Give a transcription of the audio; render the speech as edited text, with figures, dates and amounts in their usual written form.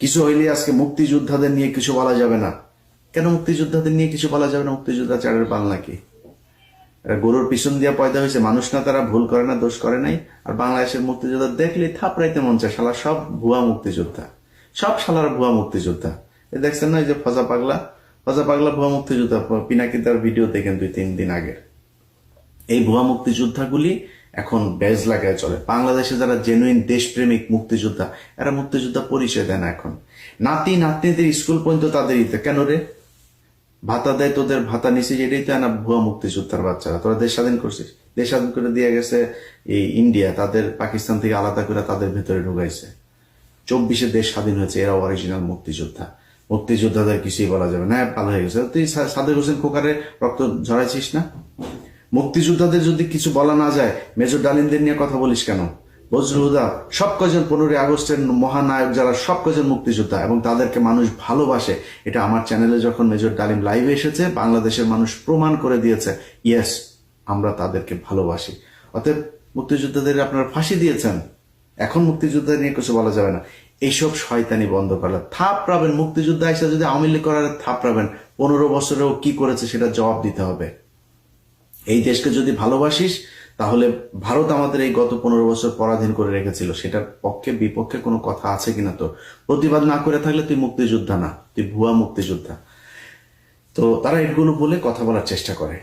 কিছু হইলে আজকে মুক্তিযোদ্ধাদের নিয়ে কিছু বলা যাবে না। কেন মুক্তিযোদ্ধাদের নিয়ে কিছু বলা যাবে না? মুক্তিযোদ্ধা চারের পাল নাকি? এরা গরুর পিছন দিয়ে পয়দা হয়েছে মানুষ না, তারা ভুল করে না, দোষ করে নাই। আর বাংলাদেশের মুক্তিযোদ্ধা দেখলে থাপড়াইতে মন চায়, শালা সব ভুয়া মুক্তিযোদ্ধা, সব শালারা ভুয়া মুক্তিযোদ্ধা। এ দেখছেন না, এই যে ফজা পাগলা ভুয়া মুক্তিযোদ্ধা, পিনাকি তার ভিডিও দেখেন 2-3 দিন আগের। এই ভুয়া মুক্তিযোদ্ধাগুলি এখন ব্যাজ লাগায় চলে। বাংলাদেশে যারা জেনুইন দেশপ্রেমিক মুক্তিযোদ্ধা, এরা মুক্তিযোদ্ধা পরিচয় দেয় না। এখন নাতি নাতনিদের স্কুল পর্যন্ত তাদের ইতে কেন রে ভাতা দেয়, তোদের ভাতা নিচে যেটাই তো না, ভুয়া মুক্তিযোদ্ধার বাচ্চারা। তোরা দেশ স্বাধীন করছিস, দেশ স্বাধীন করে দিয়ে গেছে এই ইন্ডিয়া, তাদের পাকিস্তান থেকে আলাদা করে তাদের ভেতরে ঢুকাইছে। 24-এ দেশ স্বাধীন হয়েছে, এরা অরিজিনাল মুক্তিযোদ্ধা। মুক্তিযোদ্ধাদের কিছুই বলা যাবে না, ভালো হয়ে গেছে। তুই সাদেক হোসেন খোকারে রক্ত ঝরাইছিস না? মুক্তিযোদ্ধাদের যদি কিছু বলা না যায়, মেজর ডালিমদের নিয়ে কথা বলিস কেন? বজরুহুদা, সব কজন 15ই আগস্টের মহানায়ক যারা, সব কজন মুক্তিযোদ্ধা এবং তাদেরকে মানুষ ভালোবাসে। এটা আমার চ্যানেলে যখন মেজর ডালিম লাইভে এসেছে, বাংলাদেশের মানুষ প্রমাণ করে দিয়েছে, ইয়েস, আমরা তাদেরকে ভালোবাসি। অতএব মুক্তিযোদ্ধাদের আপনারা ফাঁসি দিয়েছেন, এখন মুক্তিযোদ্ধা নিয়ে কিছু বলা যাবে না। এইসব শয়তানি বন্ধ করলে থাপড়াবেন। মুক্তিযোদ্ধা এসে যদি আওয়ামী লীগ করার থাপড়াবেন, 15 বছরেও কি করেছে সেটা জবাব দিতে হবে। এই দেশকে যদি ভালোবাসিস, তাহলে ভারত আমাদের এই গত 15 বছর পরাধীন করে রেখেছিল, সেটার পক্ষে বিপক্ষে কোনো কথা আছে কিনা? তো প্রতিবাদ না করে থাকলে তুই মুক্তিযোদ্ধা না, তুই ভুয়া মুক্তিযোদ্ধা। তো তারা এগুলো বলে কথা বলার চেষ্টা করে।